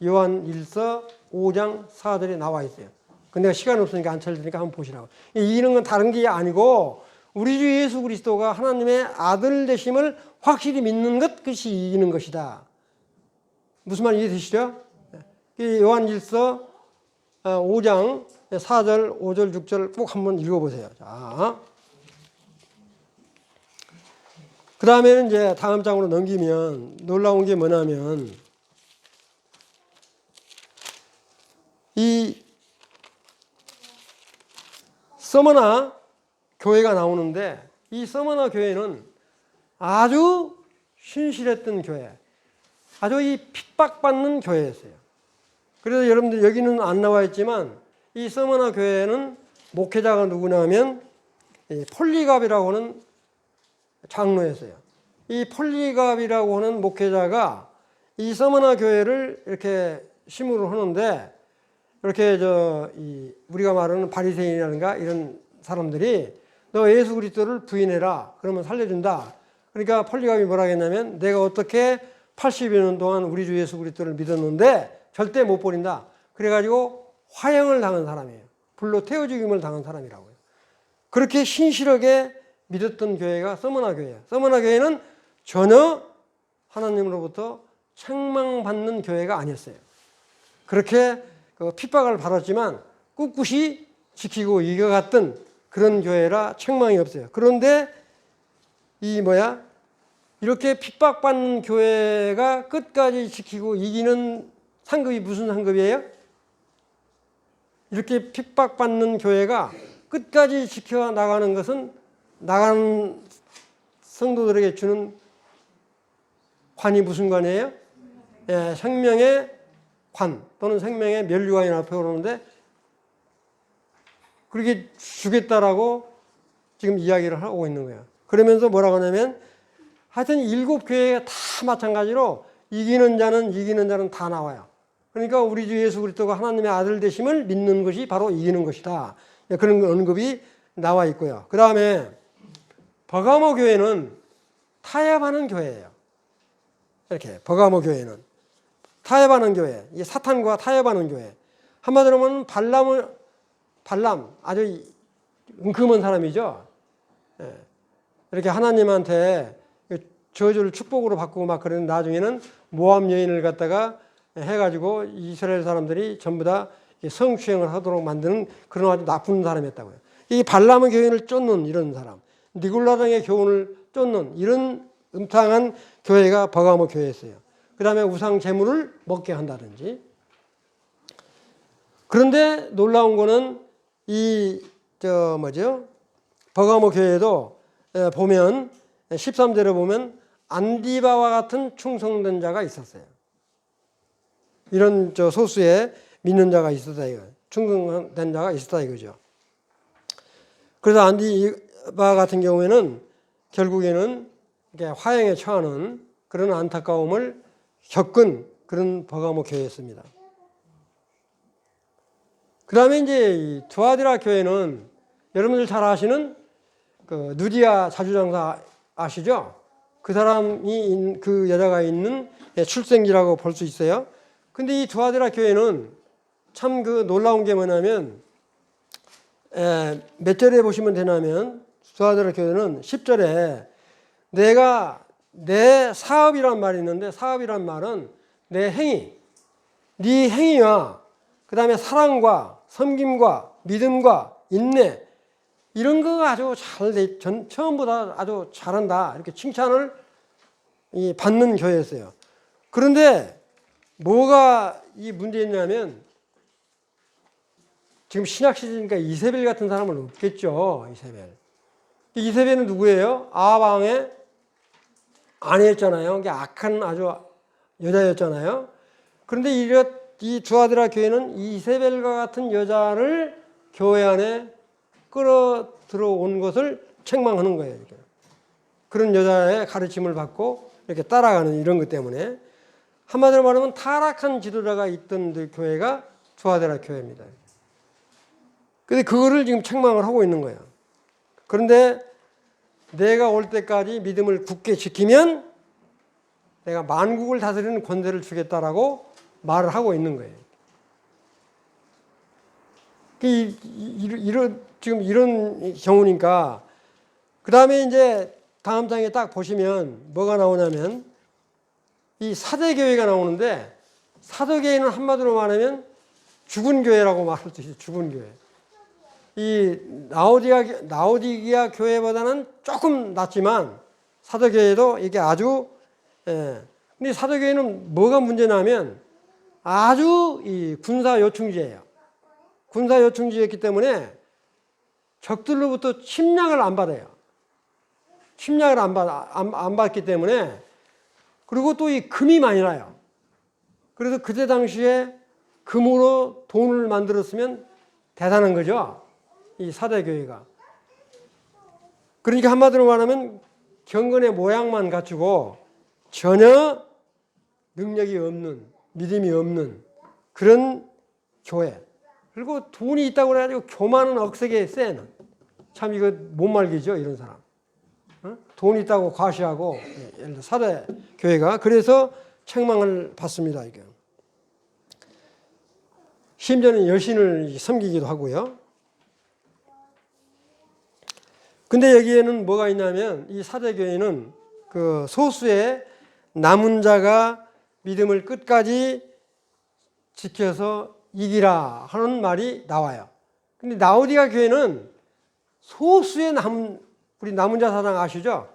요한 1서 5장 4절에 나와 있어요. 근데 내가 시간 없으니까 안 찾으니까 한번 보시라고. 이기는 건 다른 게 아니고 우리 주 예수 그리스도가 하나님의 아들 되심을 확실히 믿는 것, 그것이 이기는 것이다. 무슨 말 이해되시죠? 요한 1서 5장 4절, 5절, 6절 꼭 한번 읽어보세요. 자. 그 다음에는 이제 다음 장으로 넘기면 놀라운 게 뭐냐면 이 서머나 교회가 나오는데 이 서머나 교회는 아주 신실했던 교회, 아주 이 핍박받는 교회였어요. 그래서 여러분들 여기는 안 나와 있지만 이 서머나 교회는 목회자가 누구냐면 폴리갑이라고 하는 장로였어요. 이 폴리갑이라고 하는 목회자가 이 서머나 교회를 이렇게 심으로 하는데 이렇게 우리가 말하는 바리새인이라든가 이런 사람들이 너 예수 그리스도를 부인해라. 그러면 살려준다. 그러니까 폴리갑이 뭐라 했냐면 내가 어떻게 80여 년 동안 우리 주 예수 그리스도를 믿었는데 절대 못 버린다. 그래가지고 화형을 당한 사람이에요. 불로 태워 죽임을 당한 사람이라고요. 그렇게 신실하게 믿었던 교회가 서머나 교회예요. 서머나 교회는 전혀 하나님으로부터 책망받는 교회가 아니었어요. 그렇게 핍박을 받았지만 꿋꿋이 지키고 이겨갔던 그런 교회라 책망이 없어요. 그런데 이렇게 핍박받는 교회가 끝까지 지키고 이기는 상급이 무슨 상급이에요? 이렇게 핍박받는 교회가 끝까지 지켜나가는 것은 나가는 성도들에게 주는 관이 무슨 관이에요? 예, 생명의 관 또는 생명의 면류관이라고 표현하는데 그렇게 주겠다라고 지금 이야기를 하고 있는 거예요. 그러면서 뭐라고 하냐면 하여튼 일곱 교회가 다 마찬가지로 이기는 자는 다 나와요. 그러니까 우리 주 예수 그리스도가 하나님의 아들 되심을 믿는 것이 바로 이기는 것이다. 그런 언급이 나와 있고요. 그 다음에 버가모 교회는 타협하는 교회예요. 이렇게 버가모 교회는 타협하는 교회, 이 사탄과 타협하는 교회. 한마디로 하면 발람 아주 은큼한 사람이죠. 이렇게 하나님한테 저주를 축복으로 바꾸고 막 그러는 나중에는 모압 여인을 갖다가 해가지고 이스라엘 사람들이 전부 다 성추행을 하도록 만드는 그런 아주 나쁜 사람이었다고요. 이 발람의 교훈을 쫓는 이런 사람, 니골라당의 교훈을 쫓는 이런 음탕한 교회가 버가모 교회였어요. 그 다음에 우상 제물을 먹게 한다든지. 그런데 놀라운 거는 버가모 교회도 보면 13절에 보면 안디바와 같은 충성된 자가 있었어요. 이런 소수의 믿는 자가 있었다 이거. 충성된 자가 있었다 이거죠. 그래서 안디바 같은 경우에는 결국에는 화형에 처하는 그런 안타까움을 겪은 그런 버가모 교회였습니다. 그 다음에 이제 이 두아디라 교회는 여러분들 잘 아시는 그 누디아 자주장사 아시죠? 그 사람이 그 여자가 있는 출생지라고 볼 수 있어요. 근데 이 두아디라 교회는 참 그 놀라운 게 뭐냐면 몇 절에 보시면 되냐면 두아디라 교회는 10절에 내가 내 사업이란 말이 있는데 사업이란 말은 내 행위, 네 행위와 그 다음에 사랑과 섬김과 믿음과 인내 이런 거가 아주 잘 돼, 처음보다 아주 잘한다 이렇게 칭찬을 받는 교회였어요. 그런데 뭐가 이 문제였냐면 지금 신약 시대니까 이세벨 같은 사람은 없겠죠. 이세벨. 이세벨은 누구예요? 아합 왕의 아내였잖아요. 이게 악한 아주 여자였잖아요. 그런데 이 두아디라 교회는 이세벨과 같은 여자를 교회 안에 끌어 들어온 것을 책망하는 거예요. 이렇게. 그런 여자의 가르침을 받고 이렇게 따라가는 이런 것 때문에 한마디로 말하면 타락한 지도자가 있던 교회가 두아디라 교회입니다. 근데 그거를 지금 책망을 하고 있는 거예요. 그런데 내가 올 때까지 믿음을 굳게 지키면 내가 만국을 다스리는 권세를 주겠다라고 말을 하고 있는 거예요. 지금 이런 경우니까 그 다음에 이제 다음 장에 딱 보시면 뭐가 나오냐면 이 사대교회가 나오는데 사도교회는 한마디로 말하면 죽은 교회라고 말할 수 있어요. 죽은 교회. 이 라오디게아 교회보다는 조금 낫지만 사도교회도 이게 아주 근데 사도교회는 뭐가 문제냐면 아주 이 군사 요충지예요. 군사 요충지였기 때문에 적들로부터 침략을 안 받아요. 침략을 안 받기 때문에 그리고 또 이 금이 많이 나요. 그래서 그때 당시에 금으로 돈을 만들었으면 대단한 거죠. 이 사대교회가. 그러니까 한마디로 말하면 경건의 모양만 갖추고 전혀 능력이 없는, 믿음이 없는 그런 교회. 그리고 돈이 있다고 그래가지고 교만은 억세게 센. 참 이거 못 말기죠, 이런 사람. 돈이 있다고 과시하고, 예를 들어 사대교회가. 그래서 책망을 받습니다, 이게. 심지어는 여신을 섬기기도 하고요. 근데 여기에는 뭐가 있냐면 이 사대교회는 그 소수의 남은 자가 믿음을 끝까지 지켜서 이기라 하는 말이 나와요. 근데 라오디게아 교회는 소수의 우리 남은 자 사상 아시죠?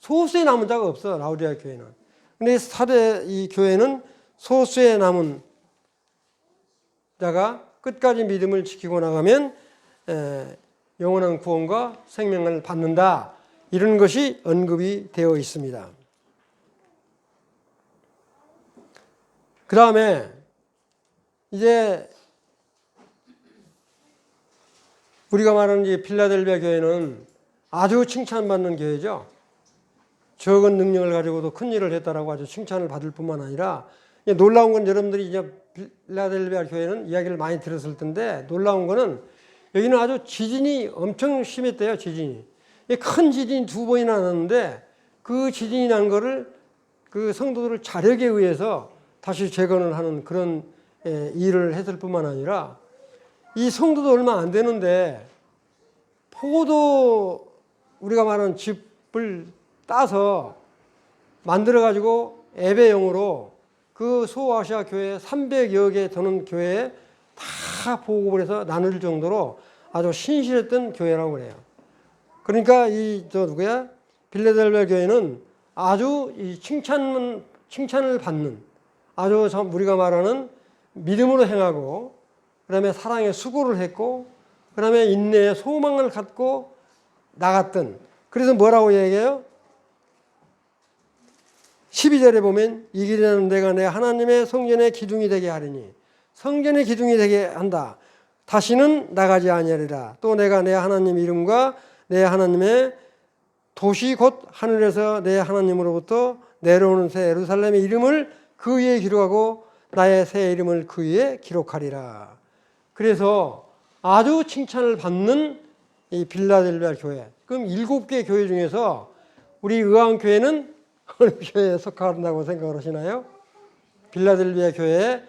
소수의 남은 자가 없어, 라오디게아 교회는. 근데 사대 이 교회는 소수의 남은 자가 끝까지 믿음을 지키고 나가면 영원한 구원과 생명을 받는다. 이런 것이 언급이 되어 있습니다. 그 다음에 이제 우리가 말하는 이 필라델비아 교회는 아주 칭찬받는 교회죠. 적은 능력을 가지고도 큰 일을 했다라고 아주 칭찬을 받을 뿐만 아니라 놀라운 건 여러분들이 이제 필라델비아 교회는 이야기를 많이 들었을 텐데 놀라운 거는 여기는 아주 지진이 엄청 심했대요. 지진이. 큰 지진이 2번이나 났는데 그 지진이 난 거를 그 성도들을 자력에 의해서 다시 재건을 하는 그런 일을 했을 뿐만 아니라 이 성도도 얼마 안 되는데 포도 우리가 말하는 즙을 따서 만들어 가지고 예배용으로 그 소아시아 교회 300여 개 되는 교회에 다 보급을 해서 나눌 정도로 아주 신실했던 교회라고 그래요. 그러니까 빌라델비아 교회는 아주 이 칭찬을 받는 아주 우리가 말하는 믿음으로 행하고 그다음에 사랑에 수고를 했고 그다음에 인내에 소망을 갖고 나갔던 그래서 뭐라고 얘기해요? 12절에 보면 이 길이라는 내가 내 하나님의 성전의 기둥이 되게 하리니 성전의 기둥이 되게 한다. 다시는 나가지 아니하리라. 또 내가 내 하나님 이름과 내 하나님의 도시 곧 하늘에서 내 하나님으로부터 내려오는 새 예루살렘의 이름을 그 위에 기록하고 나의 새 이름을 그 위에 기록하리라. 그래서 아주 칭찬을 받는 이 빌라델비아 교회. 그럼 7개 교회 중에서 우리 의왕교회는 어느 교회에 속한다고 생각을 하시나요? 빌라델비아 교회에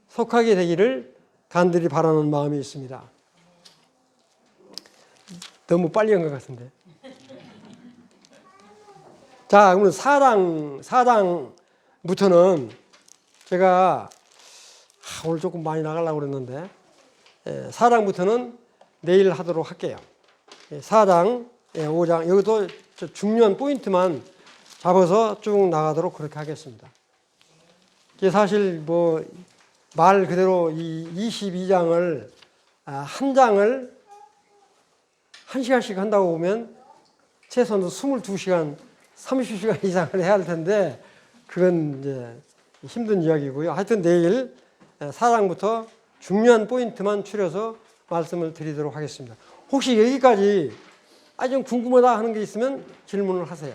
속하게 되기를 간절히 바라는 마음이 있습니다. 너무 빨리 한 것 같은데. 자, 그러면 4장부터는 제가 오늘 조금 많이 나가려고 그랬는데 4장부터는 내일 하도록 할게요. 4장, 5장 여기도 중요한 포인트만 잡아서 쭉 나가도록 그렇게 하겠습니다. 사실 뭐 말 그대로 이 22장을 한 장을 1시간씩 한다고 보면 최소한 22시간, 30시간 이상을 해야 할 텐데 그건 이제 힘든 이야기고요. 하여튼 내일 4장부터 중요한 포인트만 추려서 말씀을 드리도록 하겠습니다. 혹시 여기까지 좀 궁금하다 하는 게 있으면 질문을 하세요.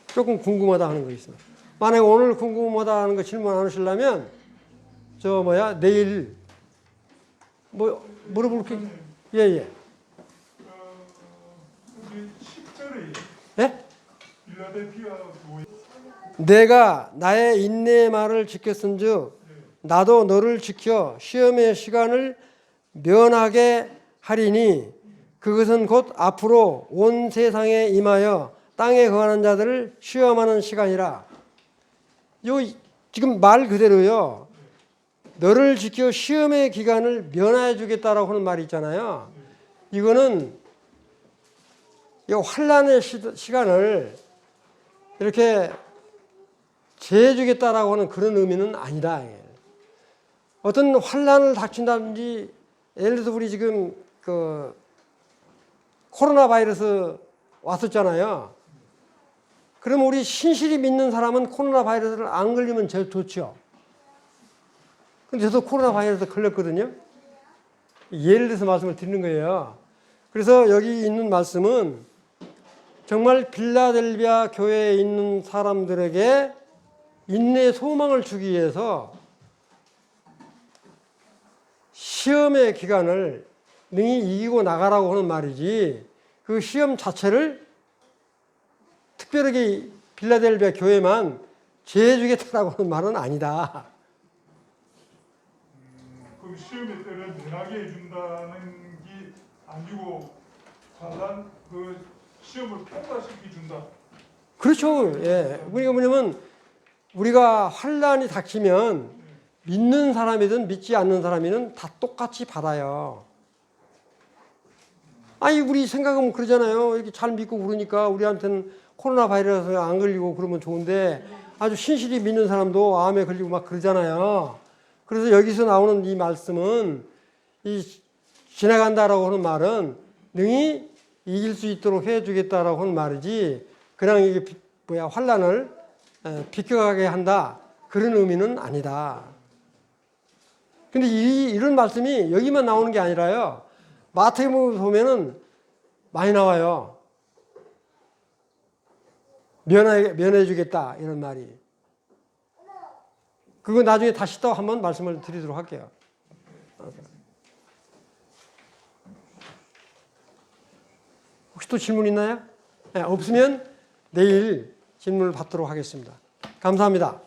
조금 궁금하다 하는 거 있으면. 만약에 오늘 궁금하다 하는 거 질문 안 하시려면 내일 물어볼 게 예예. 10절에 예? 빌라델피아 교회 내가 나의 인내의 말을 지켰은즉 나도 너를 지켜 시험의 시간을 면하게 하리니 그것은 곧 앞으로 온 세상에 임하여 땅에 거하는 자들을 시험하는 시간이라. 지금 말 그대로요. 너를 지켜 시험의 기간을 면하여 주겠다라고 하는 말이 있잖아요. 이거는 이 환난의 시간을 이렇게 제해 주겠다라고 하는 그런 의미는 아니다. 어떤 환난을 닥친다든지 예를 들어서 우리 지금 그 코로나 바이러스 왔었잖아요. 그럼 우리 신실히 믿는 사람은 코로나 바이러스를 안 걸리면 제일 좋죠. 근데 저도 코로나 바이러스 걸렸거든요. 예를 들어서 말씀을 드리는 거예요. 그래서 여기 있는 말씀은 정말 빌라델비아 교회에 있는 사람들에게 인내의 소망을 주기 위해서 시험의 기간을 능히 이기고 나가라고 하는 말이지 그 시험 자체를 특별하게 빌라델비아 교회만 제해주겠다라고 하는 말은 아니다. 그 시험의 때를 면하게 해준다는 게 아니고 다만 그 시험을 통과시켜 준다. 그렇죠. 예. 우리가 뭐냐면 우리가 환란이 닥치면 믿는 사람이든 믿지 않는 사람이든 다 똑같이 받아요. 우리 생각은 그러잖아요. 이렇게 잘 믿고 그러니까 우리한테는 코로나 바이러스 안 걸리고 그러면 좋은데 아주 신실히 믿는 사람도 암에 걸리고 막 그러잖아요. 그래서 여기서 나오는 이 말씀은 이 지나간다라고 하는 말은 능히 이길 수 있도록 해주겠다라고 하는 말이지 그냥 이게 환란을 비껴가게 한다 그런 의미는 아니다. 근데 이런 말씀이 여기만 나오는 게 아니라요. 마태복음 보면은 많이 나와요. 면해 주겠다 이런 말이. 그거 나중에 다시 또 한번 말씀을 드리도록 할게요. 혹시 또 질문 있나요? 네, 없으면 내일 질문을 받도록 하겠습니다. 감사합니다.